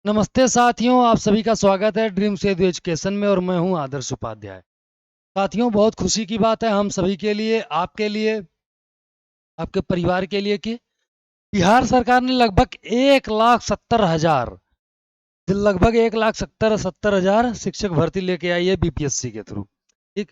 नमस्ते साथियों, आप सभी का स्वागत है ड्रीम सेतु एजुकेशन में और मैं हूं आदर्श उपाध्याय। साथियों, बहुत खुशी की बात है हम सभी के लिए, आपके लिए, आपके परिवार के लिए कि बिहार सरकार ने लगभग 1,70,000 शिक्षक भर्ती लेके आई है बीपीएससी के थ्रू। ठीक।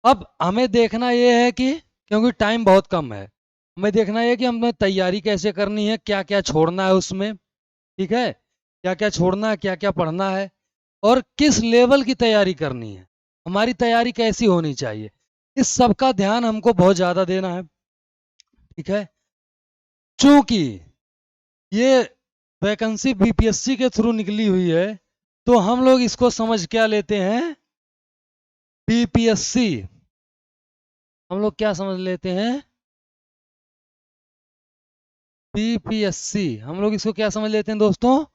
अब हमें देखना यह है कि क्योंकि टाइम बहुत कम है, हमें देखना यह है कि हमें तैयारी कैसे करनी है, क्या क्या छोड़ना है उसमें। ठीक है, क्या क्या छोड़ना है, क्या क्या पढ़ना है और किस लेवल की तैयारी करनी है, हमारी तैयारी कैसी होनी चाहिए, इस सब का ध्यान हमको बहुत ज़्यादा देना है। ठीक है, चूंकि ये वैकेंसी बीपीएससी के थ्रू निकली हुई है तो हम लोग इसको समझ क्या लेते हैं, बीपीएससी। हम लोग क्या समझ लेते हैं, बीपीएससी। हम लोग इसको क्या समझ लेते हैं दोस्तों,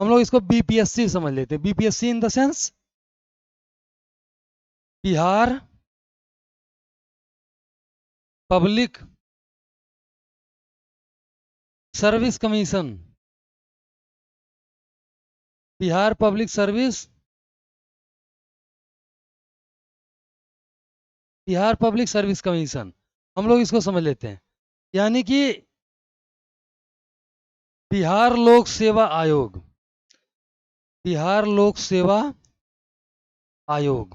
हम लोग इसको बीपीएससी समझ लेते हैं। BPSC in the sense Bihar public service commission. Bihar public service, Bihar public service commission, हम लोग इसको समझ लेते हैं। यानी कि बिहार लोक सेवा आयोग, बिहार लोक सेवा आयोग,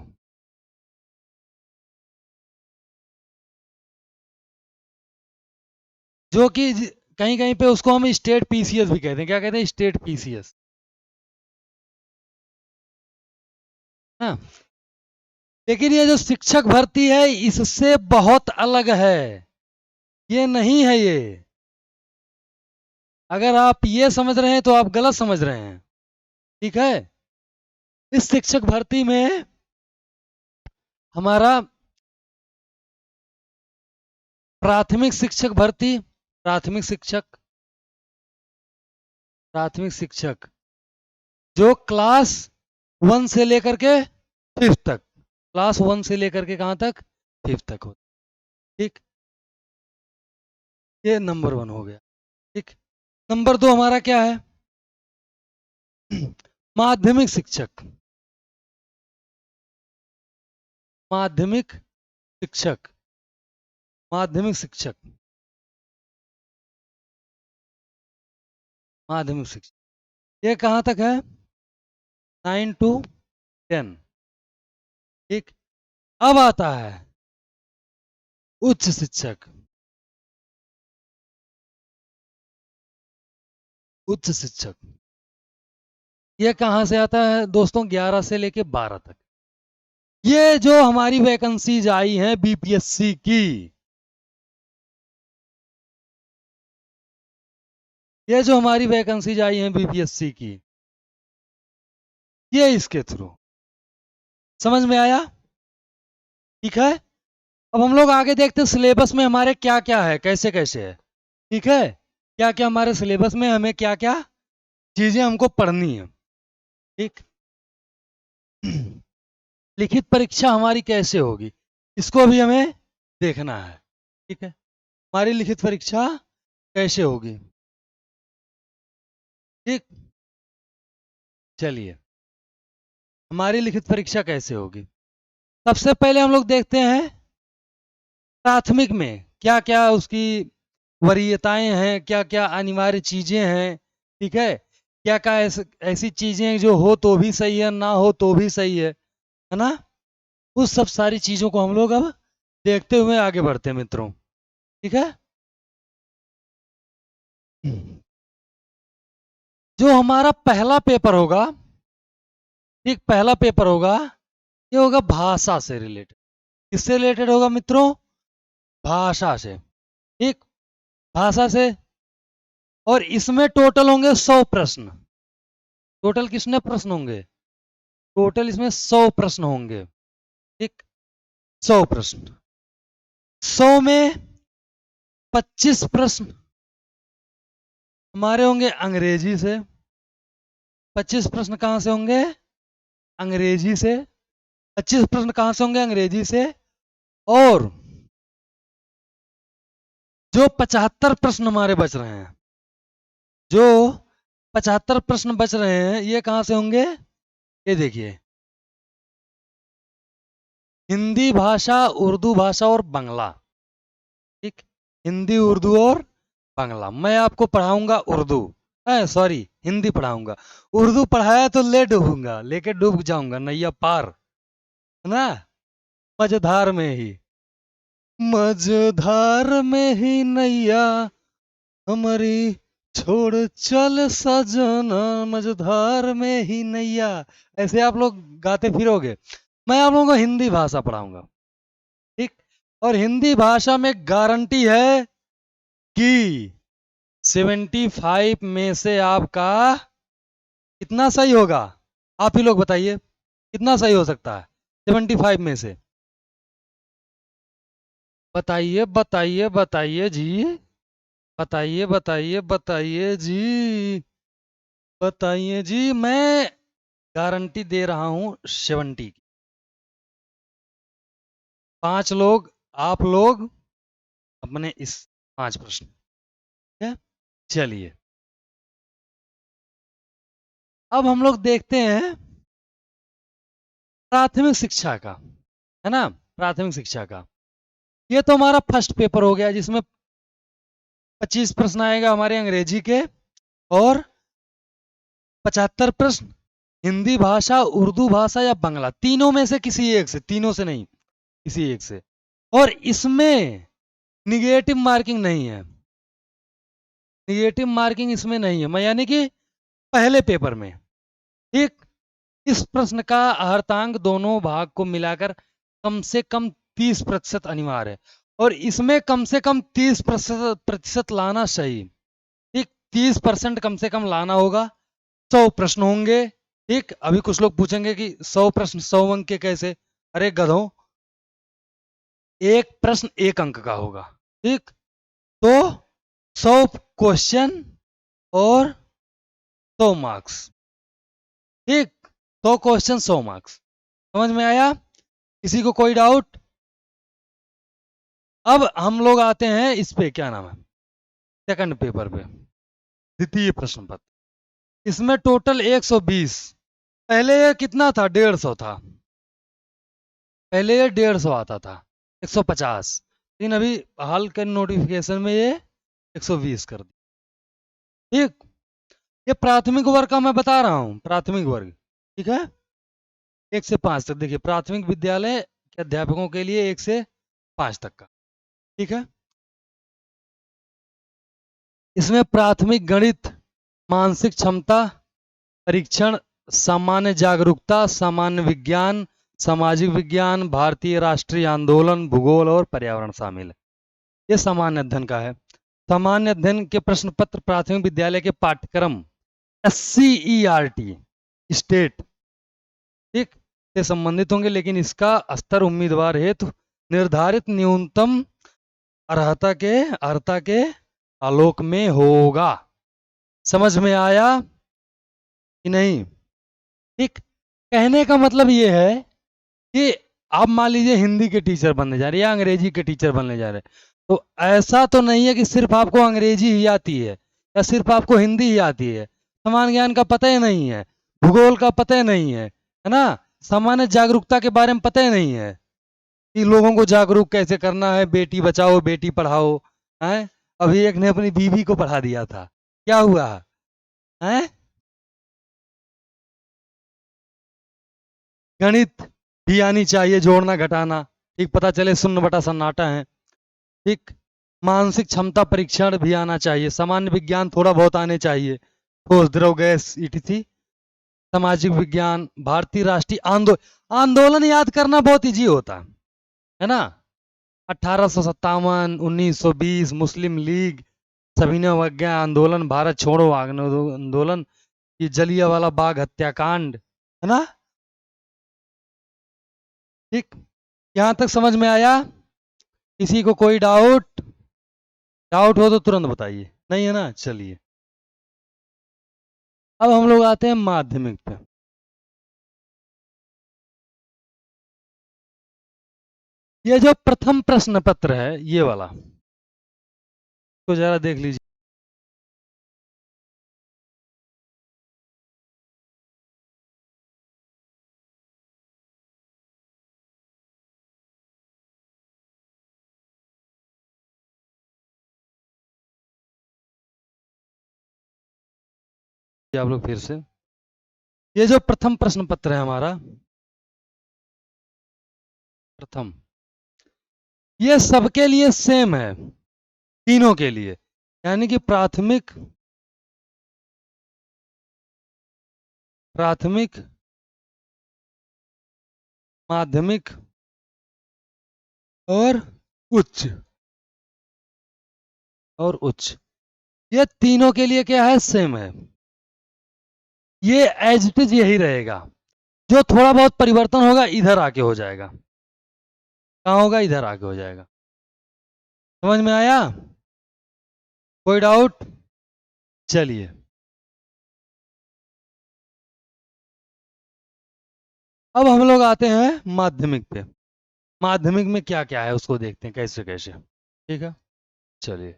जो कि कहीं कहीं पे उसको हम स्टेट पीसीएस भी कहते हैं। क्या कहते हैं, स्टेट पीसीएस। हाँ, लेकिन ये जो शिक्षक भर्ती है इससे बहुत अलग है, ये नहीं है ये। अगर आप ये समझ रहे हैं तो आप गलत समझ रहे हैं। ठीक है, इस शिक्षक भर्ती में हमारा प्राथमिक शिक्षक भर्ती, प्राथमिक शिक्षक, प्राथमिक शिक्षक जो क्लास 1 से लेकर के 5th तक, क्लास 1 से लेकर के कहाँ तक, 5th तक हो। ठीक, ये नंबर 1 हो गया। ठीक, नंबर 2 हमारा क्या है, माध्यमिक शिक्षक, माध्यमिक शिक्षक, माध्यमिक शिक्षक, माध्यमिक शिक्षक, ये कहाँ तक है, 9 to 10। ठीक, अब आता है उच्च शिक्षक, उच्च शिक्षक, ये कहाँ से आता है दोस्तों, 11 से लेके 12 तक। ये जो हमारी वैकेंसीज आई हैं बीपीएससी की, ये जो हमारी वैकेंसीज आई हैं बीपीएससी की, ये इसके थ्रू, समझ में आया। ठीक है, अब हम लोग आगे देखते हैं सिलेबस में हमारे क्या क्या है, कैसे कैसे है। ठीक है, क्या क्या हमारे सिलेबस में, हमें क्या क्या चीजें हमको पढ़नी है। ठीक, लिखित परीक्षा हमारी कैसे होगी, इसको भी हमें देखना है। ठीक है, हमारी लिखित परीक्षा कैसे होगी। ठीक, चलिए, हमारी लिखित परीक्षा कैसे होगी। सबसे पहले हम लोग देखते हैं प्राथमिक में क्या क्या उसकी वरीयताएं हैं, क्या क्या अनिवार्य चीजें हैं। ठीक है, क्या क्या ऐसी चीजें हैं जो हो तो भी सही है, ना हो तो भी सही है ना। उस सब सारी चीजों को हम लोग अब देखते हुए आगे बढ़ते हैं मित्रों। ठीक है, जो हमारा पहला पेपर होगा, ठीक, पहला पेपर होगा, ये होगा भाषा से रिलेटेड। किससे रिलेटेड होगा मित्रों, भाषा से। ठीक, भाषा से, और इसमें टोटल होंगे 100 प्रश्न। टोटल कितने प्रश्न होंगे, टोटल इसमें 100 प्रश्न होंगे। ठीक, 100 प्रश्न, 100 में 25 प्रश्न हमारे होंगे अंग्रेजी से। 25 प्रश्न कहाँ से होंगे, अंग्रेजी से। 25 प्रश्न कहाँ से होंगे, अंग्रेजी से। और जो 75 प्रश्न हमारे बच रहे हैं, जो 75 प्रश्न बच रहे हैं, ये कहाँ से होंगे? ये देखिए, हिंदी भाषा, उर्दू भाषा और बांग्ला। ठीक, हिंदी, उर्दू और बांग्ला। मैं आपको पढ़ाऊंगा उर्दू, सॉरी हिंदी पढ़ाऊंगा। उर्दू पढ़ाया तो ले डूबूंगा, लेके डूब जाऊंगा नैया पार, है ना? मझधार में ही, मझधार में ही नैया हमारी, छोड़ चल सजना, मझधार में ही नैया। ऐसे आप लोग गाते फिरोगे। मैं आप लोगों को हिंदी भाषा पढ़ाऊंगा, ठीक? और हिंदी भाषा में गारंटी है कि 75 में से आपका कितना सही होगा? आप ही लोग बताइए, कितना सही हो सकता है 75 में से? बताइए बताइए बताइए जी, बताइए बताइए बताइए जी, बताइए जी। मैं गारंटी दे रहा हूं 70 की। 5 लोग, आप लोग अपने इस 5 प्रश्न, ठीक है? चलिए, अब हम लोग देखते हैं प्राथमिक शिक्षा का, है ना? प्राथमिक शिक्षा का ये तो हमारा फर्स्ट पेपर हो गया, जिसमें 25 प्रश्न आएगा हमारे अंग्रेजी के, और 75 प्रश्न हिंदी भाषा, उर्दू भाषा या बांग्ला, तीनों में से किसी एक से, तीनों से नहीं, किसी एक से। और इसमें निगेटिव मार्किंग नहीं है, निगेटिव मार्किंग इसमें नहीं है। मैं यानी कि पहले पेपर में, ठीक, इस प्रश्न का अर्थांक दोनों भाग को मिलाकर कम से कम 30% अनिवार्य है, और इसमें कम से कम 30% लाना सही, ठीक? 30% कम से कम लाना होगा। 100 प्रश्न होंगे, ठीक? अभी कुछ लोग पूछेंगे कि 100 प्रश्न 100 अंक के कैसे? अरे गधों, एक प्रश्न 1 अंक का होगा, ठीक? तो 100 क्वेश्चन और 100 मार्क्स, ठीक? 100 क्वेश्चन 100 मार्क्स। समझ में आया? किसी को कोई डाउट? अब हम लोग आते हैं इस पे, क्या नाम है, सेकंड पेपर पे, द्वितीय प्रश्न पत्र। इसमें टोटल 120। पहले ये कितना था? 150 था। पहले ये 150 आता था, 150, लेकिन अभी हाल के नोटिफिकेशन में ये 120 कर दिया, ठीक? ये प्राथमिक वर्ग का मैं बता रहा हूँ, प्राथमिक वर्ग, ठीक है? 1 से 5 तक। देखिए, प्राथमिक विद्यालय के अध्यापकों के लिए 1 से 5 तक का, ठीक है? इसमें प्राथमिक गणित, मानसिक क्षमता परीक्षण, सामान्य जागरूकता, सामान्य विज्ञान, सामाजिक विज्ञान, भारतीय राष्ट्रीय आंदोलन, भूगोल और पर्यावरण शामिल है। ये सामान्य अध्ययन का है। सामान्य अध्ययन के प्रश्न पत्र प्राथमिक विद्यालय के पाठ्यक्रम SCERT स्टेट, ठीक, से संबंधित होंगे, लेकिन इसका स्तर उम्मीदवार हेतु निर्धारित न्यूनतम अर्हता के आलोक में होगा। समझ में आया कि नहीं? ठीक, कहने का मतलब ये है कि आप मान लीजिए हिंदी के टीचर बनने जा रहे हैं या अंग्रेजी के टीचर बनने जा रहे हैं, तो ऐसा तो नहीं है कि सिर्फ आपको अंग्रेजी ही आती है या सिर्फ आपको हिंदी ही आती है। समान ज्ञान का पता ही नहीं है, भूगोल का पता ही नहीं है ना? सामान्य जागरूकता के बारे में पता ही नहीं है कि लोगों को जागरूक कैसे करना है, बेटी बचाओ बेटी पढ़ाओ, है? अभी एक ने अपनी बीवी को पढ़ा दिया था, क्या हुआ है? गणित भी आनी चाहिए, जोड़ना घटाना, ठीक, पता चले शून्य बटा सन्नाटा है, ठीक? मानसिक क्षमता परीक्षण भी आना चाहिए, सामान्य विज्ञान थोड़ा बहुत आने चाहिए, ठोस द्रव गैस ईटीसी, सामाजिक विज्ञान, भारतीय राष्ट्रीय आंदोलन याद करना बहुत इजी होता है ना? 1857, 1920, मुस्लिम लीग, सविनय अवज्ञा आंदोलन, भारत छोड़ो आंदोलन, ये जलियांवाला बाग हत्याकांड, है ना? ठीक, यहां तक समझ में आया? किसी को कोई डाउट? डाउट हो तो तुरंत बताइए, नहीं है ना? चलिए, अब हम लोग आते हैं माध्यमिक पे। ये जो प्रथम प्रश्न पत्र है, ये वाला, तो जरा देख लीजिए। ये आप लोग फिर से, ये जो प्रथम प्रश्न पत्र है हमारा, प्रथम, ये सबके लिए सेम है, तीनों के लिए, यानी कि प्राथमिक, प्राथमिक, माध्यमिक और उच्च, और उच्च, ये तीनों के लिए क्या है, सेम है। ये एज इट इज यही रहेगा, जो थोड़ा बहुत परिवर्तन होगा इधर आके हो जाएगा, कहाँ होगा, इधर आके हो जाएगा। समझ में आया, कोई डाउट? चलिए, अब हम लोग आते हैं माध्यमिक पे। माध्यमिक में क्या क्या है उसको देखते हैं, कैसे कैसे, ठीक है, चलिए।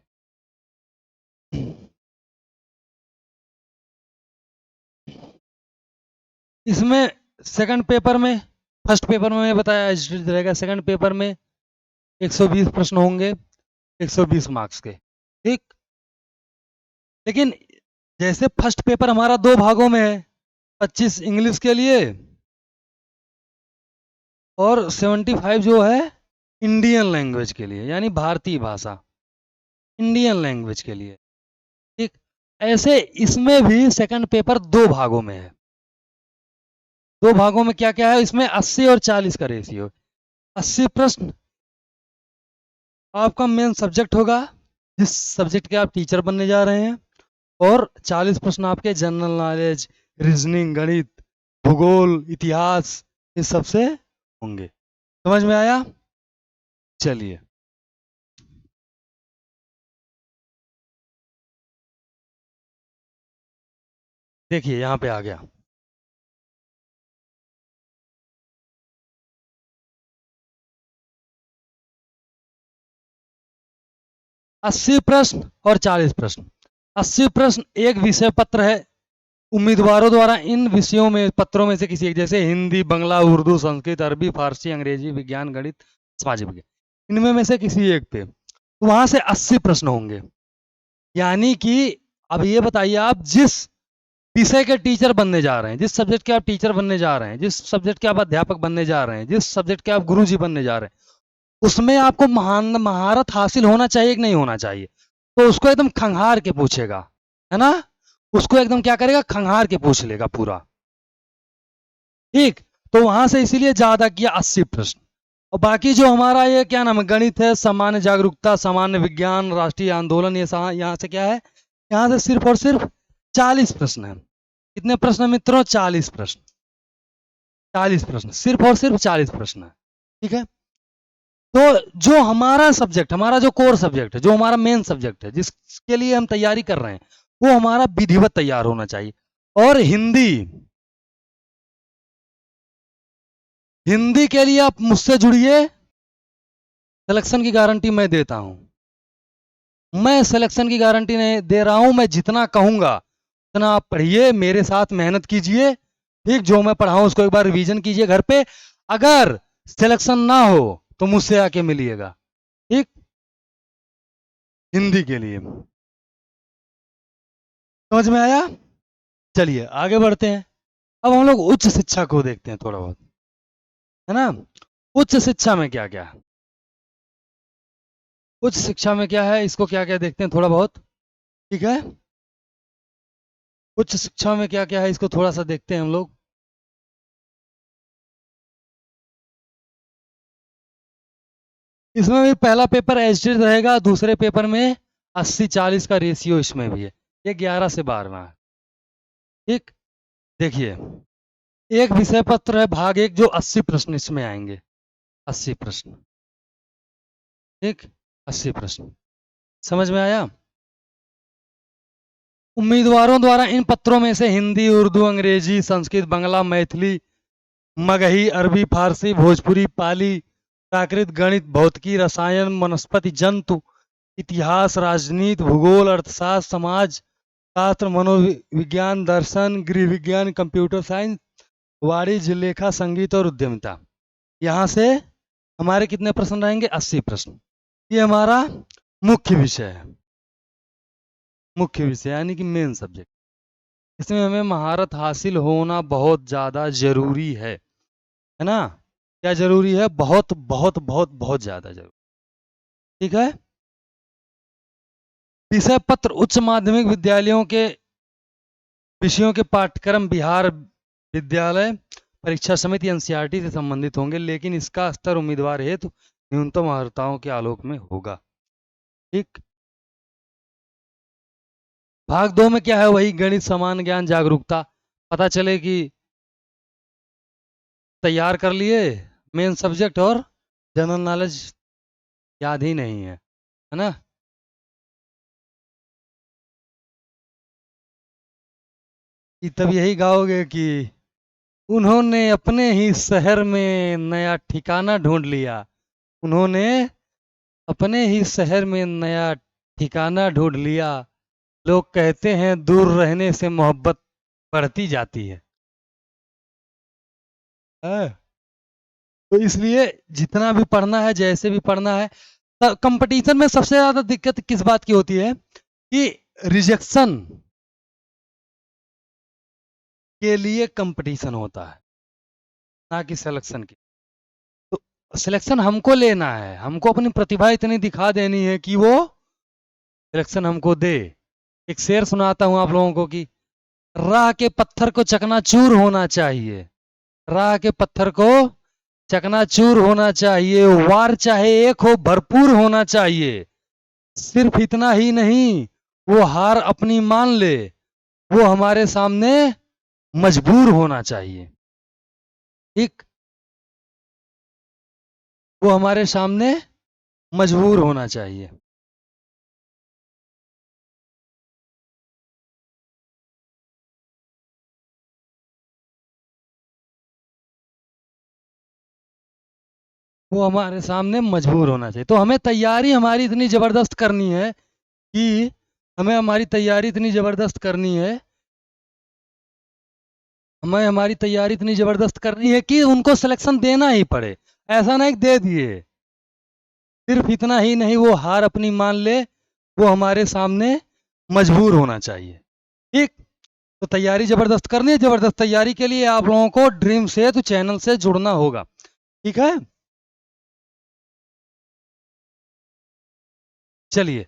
इसमें सेकंड पेपर में, फर्स्ट पेपर में बताया रहेगा, सेकंड पेपर में 120 प्रश्न होंगे, 120 मार्क्स के, ठीक। लेकिन जैसे फर्स्ट पेपर हमारा दो भागों में है, 25 इंग्लिश के लिए और 75 जो है इंडियन लैंग्वेज के लिए, यानी भारतीय भाषा, इंडियन लैंग्वेज के लिए, ठीक। ऐसे इसमें भी सेकंड पेपर दो भागों में है। दो भागों में क्या क्या है, इसमें 80 और 40 का रेशियो। 80 प्रश्न आपका मेन सब्जेक्ट होगा, जिस सब्जेक्ट के आप टीचर बनने जा रहे हैं, और 40 प्रश्न आपके जनरल नॉलेज, रीजनिंग, गणित, भूगोल, इतिहास, इस सब से होंगे। समझ में आया? चलिए, देखिए यहां पे आ गया, 80 प्रश्न और 40 प्रश्न। 80 प्रश्न एक विषय पत्र है, उम्मीदवारों द्वारा इन विषयों में, पत्रों में से किसी एक, जैसे हिंदी, बांग्ला, उर्दू, संस्कृत, अरबी, फारसी, अंग्रेजी, विज्ञान, गणित, सामाजिक विज्ञान, इनमें में से किसी एक पे, तो वहां से 80 प्रश्न होंगे। यानी कि अब ये बताइए, आप जिस विषय के टीचर बनने जा रहे हैं, जिस सब्जेक्ट के आप टीचर बनने जा रहे हैं, जिस सब्जेक्ट के आप अध्यापक बनने जा रहे हैं, जिस सब्जेक्ट के आप गुरुजी बनने जा रहे हैं, उसमें आपको महारत हासिल होना चाहिए कि नहीं होना चाहिए? तो उसको एकदम खंगार के पूछेगा, है ना? उसको एकदम क्या करेगा, खंगार के पूछ लेगा पूरा, ठीक। तो वहां से इसीलिए ज्यादा किया 80 प्रश्न। और बाकी जो हमारा ये क्या नाम है, गणित है, सामान्य जागरूकता, सामान्य विज्ञान, राष्ट्रीय आंदोलन, ये यहाँ से क्या है, यहाँ से सिर्फ और सिर्फ 40 प्रश्न है। कितने प्रश्न मित्रों? 40 प्रश्न। 40 प्रश्न, सिर्फ और सिर्फ 40 प्रश्न है, ठीक है। तो जो हमारा सब्जेक्ट, हमारा जो कोर सब्जेक्ट है, जो हमारा मेन सब्जेक्ट है, जिसके लिए हम तैयारी कर रहे हैं, वो हमारा विधिवत तैयार होना चाहिए। और हिंदी, हिंदी के लिए आप मुझसे जुड़िए, सिलेक्शन की गारंटी मैं देता हूं। मैं सिलेक्शन की गारंटी नहीं दे रहा हूं, मैं जितना कहूंगा उतना आप पढ़िए, मेरे साथ मेहनत कीजिए, ठीक। जो मैं पढ़ाऊं उसको एक बार रिवीजन कीजिए घर पे। अगर सिलेक्शन ना हो तो मुझसे आके मिलिएगा, ठीक। हिंदी के लिए समझ में आया? चलिए आगे बढ़ते हैं। अब हम लोग उच्च शिक्षा को देखते हैं थोड़ा बहुत, है ना? उच्च शिक्षा में क्या क्या है, उच्च शिक्षा में क्या है, इसको क्या क्या देखते हैं थोड़ा बहुत, ठीक है। उच्च शिक्षा में क्या क्या है, इसको थोड़ा सा देखते हैं हम लोग। इसमें भी पहला पेपर एचडी रहेगा, दूसरे पेपर में 80-40 का रेशियो इसमें भी है। ये 11 से 12 है, ठीक। देखिए, एक विषय पत्र है भाग एक, जो 80 प्रश्न इसमें आएंगे, 80 प्रश्न, ठीक, 80 प्रश्न। समझ में आया? उम्मीदवारों द्वारा इन पत्रों में से हिंदी, उर्दू, अंग्रेजी, संस्कृत, बांग्ला, मैथिली, मगही, अरबी, फारसी, भोजपुरी, पाली, प्राकृत, गणित, भौतिकी, रसायन, वनस्पति, जंतु, इतिहास, राजनीति, भूगोल, अर्थशास्त्र, समाज शास्त्र, मनोविज्ञान, दर्शन, गृह विज्ञान, कंप्यूटर साइंस, वाणिज्य, लेखा, संगीत और उद्यमिता, यहाँ से हमारे कितने प्रश्न रहेंगे? 80 प्रश्न। ये हमारा मुख्य विषय है, मुख्य विषय यानी कि मेन सब्जेक्ट। इसमें हमें महारत हासिल होना बहुत ज़्यादा ज़रूरी है ना? क्या ज़रूरी है? बहुत बहुत बहुत बहुत ज़्यादा ज़रूरी। ठीक है? विषय पत्र उच्च माध्यमिक विद्यालयों के विषयों के पाठ्यक्रम बिहार विद्यालय परीक्षा समिति एनसीईआरटी से संबंधित होंगे, लेकिन इसका स्तर उम्मीदवार हेतु न्यूनतम अर्हताओं के आलोक में होगा। ठीक। भाग 2 में क्या है? वही गणित, समान ज्ञान, जागरूकता। पता चले कि तैयार कर लिए मेन सब्जेक्ट और जनरल नॉलेज याद ही नहीं है ना? कि तब यही गाओगे कि उन्होंने अपने ही शहर में नया ठिकाना ढूंढ लिया। उन्होंने अपने ही शहर में नया ठिकाना ढूंढ लिया। लोग कहते हैं दूर रहने से मोहब्बत बढ़ती जाती है। हाँ। तो इसलिए जितना भी पढ़ना है, जैसे भी पढ़ना है, कंपटीशन में सबसे ज्यादा दिक्कत किस बात की होती है कि रिजेक्शन के लिए कंपटीशन होता है, ना कि सिलेक्शन की। तो सिलेक्शन हमको लेना है, हमको अपनी प्रतिभा इतनी दिखा देनी है कि वो सिलेक्शन हमको दे। एक शेर सुनाता हूं आप लोगों को कि राह के पत्थर को चकनाचूर होना चाहिए, राह के पत्थर को चकनाचूर होना चाहिए, वार चाहे एक हो भरपूर होना चाहिए। सिर्फ इतना ही नहीं, वो हार अपनी मान ले, वो हमारे सामने मजबूर होना चाहिए। ठीक। वो हमारे सामने मजबूर होना चाहिए। वो हमारे सामने मजबूर होना चाहिए। तो हमें तैयारी हमारी इतनी ज़बरदस्त करनी है कि हमें हमारी तैयारी इतनी ज़बरदस्त करनी है, हमें हमारी तैयारी इतनी ज़बरदस्त करनी है कि उनको सिलेक्शन देना ही पड़े। ऐसा नहीं कि दे दिए। सिर्फ इतना ही नहीं, वो हार अपनी मान ले, वो हमारे सामने मजबूर होना चाहिए। ठीक। तो तैयारी ज़बरदस्त करनी है। ज़बरदस्त तैयारी के लिए आप लोगों को ड्रीम सेतु चैनल से जुड़ना होगा। ठीक है? चलिए,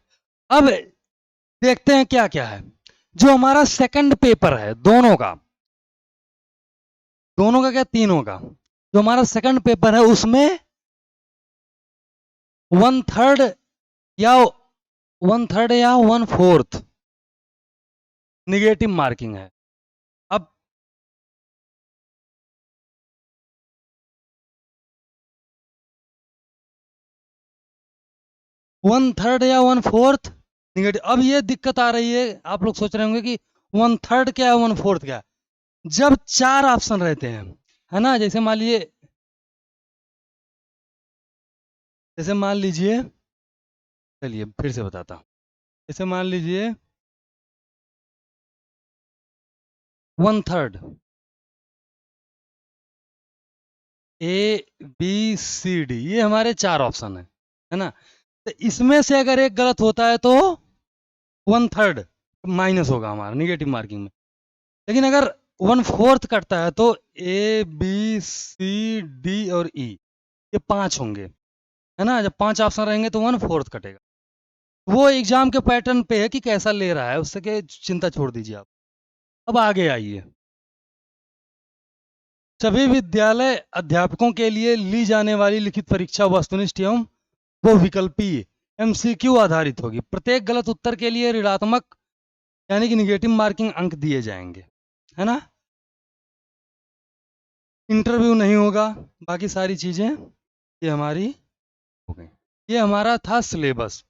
अब देखते हैं क्या क्या है। जो हमारा सेकंड पेपर है, दोनों का क्या, तीनों का, जो हमारा सेकंड पेपर है उसमें 1/3 या 1/3 या 1/4 निगेटिव मार्किंग है। अब 1/3 या 1/4 निगेटिव। अब ये दिक्कत आ रही है, आप लोग सोच रहे होंगे कि 1/3 क्या है, 1/4 क्या है। जब 4 ऑप्शन रहते हैं, है ना, जैसे मान लीजिए, चलिए फिर से बताता हूँ। जैसे मान लीजिए 1/3 ए बी सी डी, ये हमारे 4 ऑप्शन है ना। तो इसमें से अगर एक गलत होता है तो 1/3 माइनस होगा हमारा निगेटिव मार्किंग में। लेकिन अगर 1/4 कटता है तो ए बी सी डी और ई, ये 5 होंगे, है ना। जब 5 ऑप्शन रहेंगे तो 1/4 कटेगा। वो एग्जाम के पैटर्न पे है कि कैसा ले रहा है, उससे के चिंता छोड़ दीजिए आप। अब आगे आइए। सभी विद्यालय अध्यापकों के लिए ली जाने वाली लिखित परीक्षा वस्तुनिष्ठ एवं बहुविकल्पीय एमसीक्यू आधारित होगी। प्रत्येक गलत उत्तर के लिए ऋणात्मक यानी कि निगेटिव मार्किंग अंक दिए जाएंगे, है ना। इंटरव्यू नहीं होगा। बाकी सारी चीज़ें ये हमारी हो गई। ये हमारा था सिलेबस।